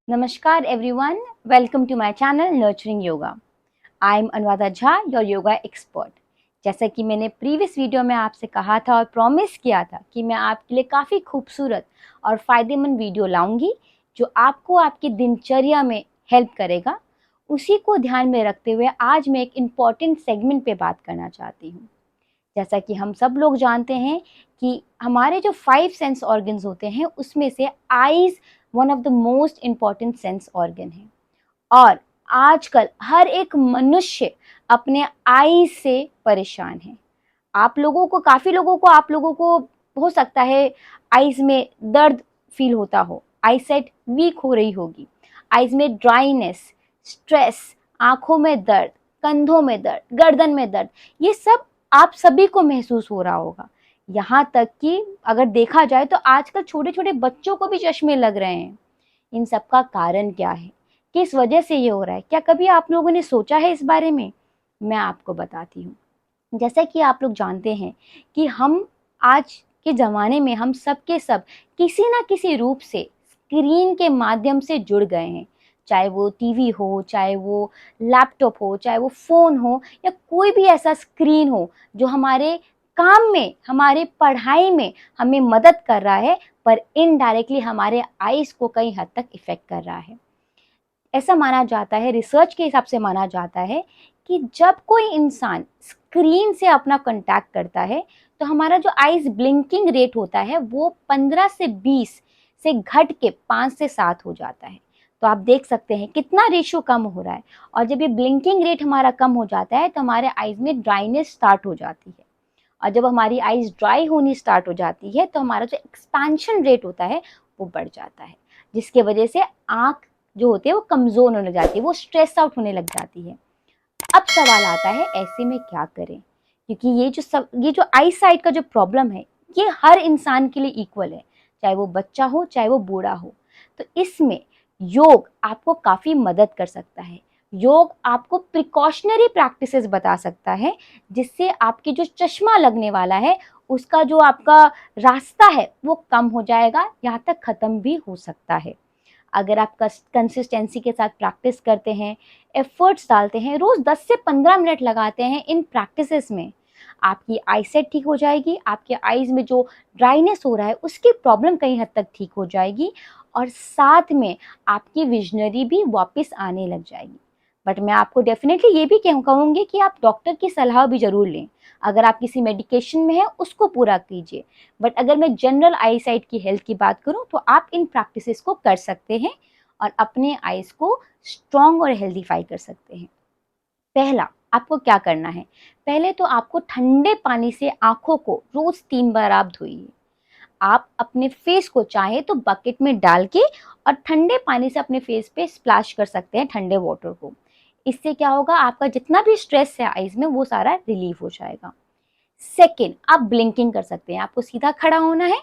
Namaskar everyone, welcome to my channel Nurturing Yoga. I am Anuradha Jha, your yoga expert. जैसा कि मैंने previous video में आपसे कहा था और प्रॉमिस किया था कि मैं आपके लिए काफ़ी खूबसूरत और फ़ायदेमंद वीडियो लाऊंगी जो आपको आपकी दिनचर्या में हेल्प करेगा, उसी को ध्यान में रखते हुए आज मैं एक इम्पॉर्टेंट सेगमेंट पे बात करना चाहती हूँ। जैसा कि हम सब लोग जानते हैं कि हमारे जो 5 सेंस ऑर्गन्स होते हैं उसमें से eyes one of the most important sense organ है और आजकल हर एक मनुष्य अपने आईज से परेशान है। काफ़ी लोगों को आप लोगों को हो सकता है आईज में दर्द फील होता हो, आईसाइट वीक हो रही होगी, आईज में ड्राइनेस, स्ट्रेस, आंखों में दर्द, कंधों में दर्द, गर्दन में दर्द, ये सब आप सभी को महसूस हो रहा होगा। यहाँ तक कि अगर देखा जाए तो आजकल छोटे छोटे बच्चों को भी चश्मे लग रहे हैं। इन सब का कारण क्या है, किस वजह से ये हो रहा है, क्या कभी आप लोगों ने सोचा है इस बारे में? मैं आपको बताती हूँ। जैसा कि आप लोग जानते हैं कि हम आज के ज़माने में हम सब के सब किसी ना किसी रूप से स्क्रीन के माध्यम से जुड़ गए हैं। चाहे वो टीवी हो, चाहे वो लैपटॉप हो, चाहे वो फ़ोन हो या कोई भी ऐसा स्क्रीन हो जो हमारे काम में, हमारे पढ़ाई में हमें मदद कर रहा है, पर इनडायरेक्टली हमारे आईज़ को कई हद तक इफ़ेक्ट कर रहा है। ऐसा माना जाता है, रिसर्च के हिसाब से माना जाता है कि जब कोई इंसान स्क्रीन से अपना कांटेक्ट करता है तो हमारा जो आईज ब्लिंकिंग रेट होता है वो 15 से 20 से घट के 5 से 7 हो जाता है। तो आप देख सकते हैं कितना रेशियो कम हो रहा है। और जब ये ब्लिंकिंग रेट हमारा कम हो जाता है तो हमारे आईज में ड्राइनेस स्टार्ट हो जाती है। और जब हमारी आईज ड्राई होनी स्टार्ट हो जाती है तो हमारा जो एक्सपेंशन रेट होता है वो बढ़ जाता है, जिसके वजह से आँख जो होती है वो कमज़ोर होने जाती है, वो स्ट्रेस आउट होने लग जाती है। अब सवाल आता है ऐसे में क्या करें? क्योंकि ये जो आई साइट का जो प्रॉब्लम है ये हर इंसान के लिए इक्वल है, चाहे वो बच्चा हो चाहे वो बूढ़ा हो। तो इसमें योग आपको काफ़ी मदद कर सकता है। योग आपको प्रिकॉशनरी प्रैक्टिसेस बता सकता है जिससे आपकी जो चश्मा लगने वाला है उसका जो आपका रास्ता है वो कम हो जाएगा, यहाँ तक ख़त्म भी हो सकता है। अगर आप कंसिस्टेंसी के साथ प्रैक्टिस करते हैं, एफर्ट्स डालते हैं, रोज़ 10 से 15 मिनट लगाते हैं इन प्रैक्टिसेस में, आपकी आईसाइट ठीक हो जाएगी, आपके आईज़ में जो ड्राइनेस हो रहा है उसकी प्रॉब्लम कई हद तक ठीक हो जाएगी और साथ में आपकी विजनरी भी वापस आने लग जाएगी। बट मैं आपको डेफिनेटली ये भी कहूँगी कि आप डॉक्टर की सलाह भी ज़रूर लें। अगर आप किसी मेडिकेशन में हैं उसको पूरा कीजिए। बट अगर मैं जनरल आई साइट की हेल्थ की बात करूँ तो आप इन प्रैक्टिसेस को कर सकते हैं और अपने आईज को स्ट्रॉन्ग और हेल्दीफाई कर सकते हैं। पहला आपको क्या करना है, पहले तो आपको ठंडे पानी से आंखों को रोज 3 बार आप धोइए। आप अपने फेस को चाहे तो बकेट में डाल के और ठंडे पानी से अपने फेस पे स्प्लैश कर सकते हैं, ठंडे वाटर को। इससे क्या होगा, आपका जितना भी स्ट्रेस है आईज में वो सारा रिलीफ हो जाएगा। सेकेंड, आप ब्लिंकिंग कर सकते हैं। आपको सीधा खड़ा होना है,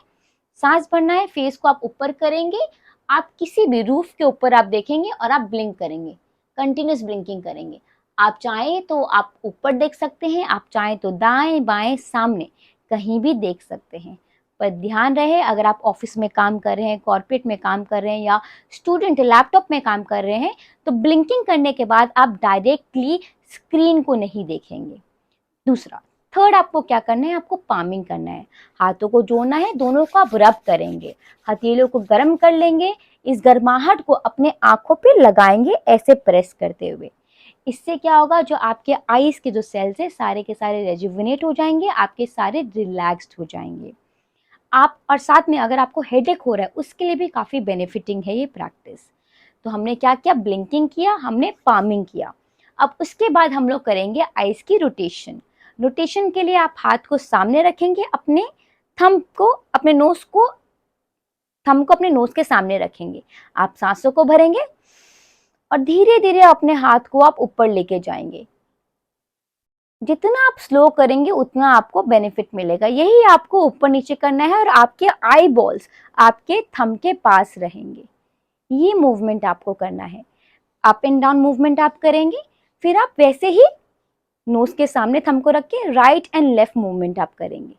सांस भरना है, फेस को आप ऊपर करेंगे, आप किसी भी रूफ के ऊपर आप देखेंगे और आप ब्लिंक करेंगे, कंटिन्यूस ब्लिंकिंग करेंगे। आप चाहें तो आप ऊपर देख सकते हैं, आप चाहें तो दाएं बाएं सामने कहीं भी देख सकते हैं। पर ध्यान रहे, अगर आप ऑफिस में काम कर रहे हैं, कॉर्पोरेट में काम कर रहे हैं या स्टूडेंट लैपटॉप में काम कर रहे हैं तो ब्लिंकिंग करने के बाद आप डायरेक्टली स्क्रीन को नहीं देखेंगे। दूसरा, थर्ड, आपको क्या करना है, आपको पामिंग करना है। हाथों को जोड़ना है, दोनों को आप रब करेंगे, हथेलियों को गर्म कर लेंगे, इस गर्माहट को अपने आंखों पे लगाएंगे ऐसे प्रेस करते हुए। इससे क्या होगा, जो आपके आईज के जो सेल्स है सारे के सारे रेजुविनेट हो जाएंगे, आपके सारे रिलैक्स्ड हो जाएंगे। आप और साथ में अगर आपको हेडेक हो रहा है उसके लिए भी काफ़ी बेनिफिटिंग है ये प्रैक्टिस। तो हमने क्या किया, ब्लिंकिंग किया, हमने पामिंग किया। अब उसके बाद हम लोग करेंगे आइज की रोटेशन। रोटेशन के लिए आप हाथ को सामने रखेंगे, अपने थंब को अपने नोज को थंब को अपने नोज के सामने रखेंगे। आप सांसों को भरेंगे और धीरे धीरे अपने हाथ को आप ऊपर लेके जाएंगे। जितना आप स्लो करेंगे उतना आपको बेनिफिट मिलेगा। यही आपको ऊपर नीचे करना है और आपके आई बॉल्स आपके थंब के पास रहेंगे। ये मूवमेंट आपको करना है। अप एंड डाउन मूवमेंट आप करेंगे, फिर आप वैसे ही नोज के सामने थंब को रख के राइट एंड लेफ्ट मूवमेंट आप करेंगे।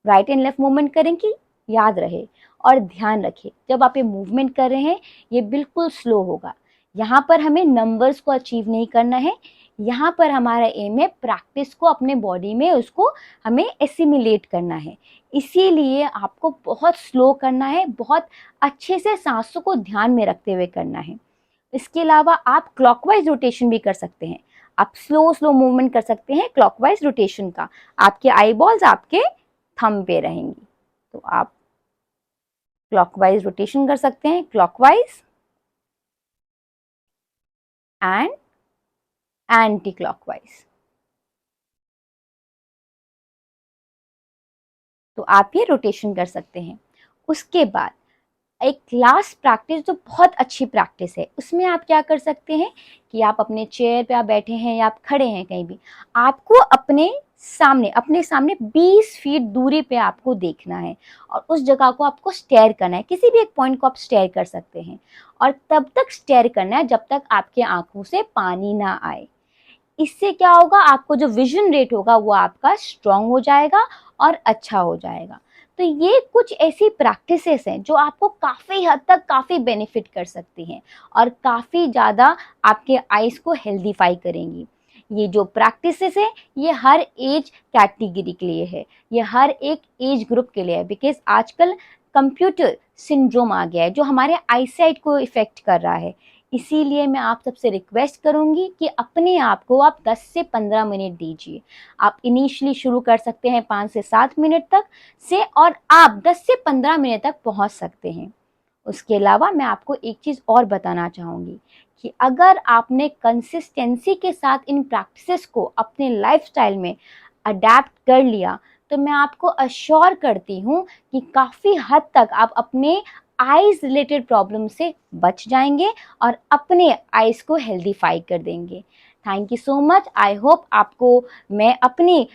राइट एंड लेफ्ट मूवमेंट करें कि याद रहे। और ध्यान रखें, जब आप ये मूवमेंट कर रहे हैं ये बिल्कुल स्लो होगा। यहाँ पर हमें नंबर्स को अचीव नहीं करना है, यहाँ पर हमारा एम है प्रैक्टिस को अपने बॉडी में उसको हमें एसिमिलेट करना है। इसीलिए आपको बहुत स्लो करना है, बहुत अच्छे से सांसों को ध्यान में रखते हुए करना है। इसके अलावा आप क्लॉकवाइज रोटेशन भी कर सकते हैं। आप स्लो स्लो मूवमेंट कर सकते हैं क्लॉकवाइज रोटेशन का। आपके आई बॉल्स आपके थंब पे रहेंगी, तो आप क्लॉकवाइज रोटेशन कर सकते हैं, क्लॉकवाइज एंड एंटी क्लॉकवाइज। तो आप ये रोटेशन कर सकते हैं। उसके बाद एक लास्ट प्रैक्टिस जो बहुत अच्छी प्रैक्टिस है, उसमें आप क्या कर सकते हैं कि आप अपने चेयर पे आप बैठे हैं या आप खड़े हैं कहीं भी, आपको अपने सामने 20 फीट दूरी पे आपको देखना है और उस जगह को आपको स्टेयर करना है। किसी भी एक पॉइंट को आप स्टेयर कर सकते हैं और तब तक स्टेयर करना है जब तक आपके आंखों से पानी ना आए। इससे क्या होगा, आपको जो विजन रेट होगा वो आपका स्ट्रांग हो जाएगा और अच्छा हो जाएगा। तो ये कुछ ऐसी प्रैक्टिसेस हैं जो आपको काफ़ी हद तक काफ़ी बेनिफिट कर सकती हैं और काफ़ी ज़्यादा आपके आइज़ को हेल्दीफाई करेंगी। ये जो प्रैक्टिसेस है ये हर एज कैटेगरी के लिए है, ये हर एक एज ग्रुप के लिए है, बिकॉज आजकल कंप्यूटर सिंड्रोम आ गया है जो हमारे आईसाइट को इफ़ेक्ट कर रहा है। इसीलिए मैं आप सबसे रिक्वेस्ट करूंगी कि अपने आप को आप 10 से 15 मिनट दीजिए। आप इनिशियली शुरू कर सकते हैं 5 से 7 मिनट तक से और आप 10 से 15 मिनट तक पहुंच सकते हैं। उसके अलावा मैं आपको एक चीज़ और बताना चाहूँगी कि अगर आपने कंसिस्टेंसी के साथ इन प्रैक्टिसेस को अपने लाइफस्टाइल में अडेप्ट कर लिया तो मैं आपको अश्योर करती हूँ कि काफ़ी हद तक आप अपने आइज़ रिलेटेड प्रॉब्लम से बच जाएंगे और अपने आइज़ को हेल्दीफाई कर देंगे। Thank you so much. I hope आपको मैं अपनी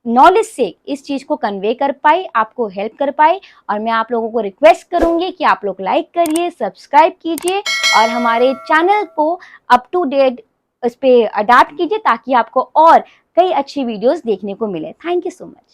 नॉलेज से इस चीज़ को कन्वे कर पाई, आपको हेल्प कर पाई। और मैं आप लोगों को रिक्वेस्ट करूंगी कि आप लोग लाइक करिए, सब्सक्राइब कीजिए और हमारे चैनल को अप टू डेट इस पर अडाप्ट कीजिए ताकि आपको और कई अच्छी वीडियोस देखने को मिले। Thank you so much.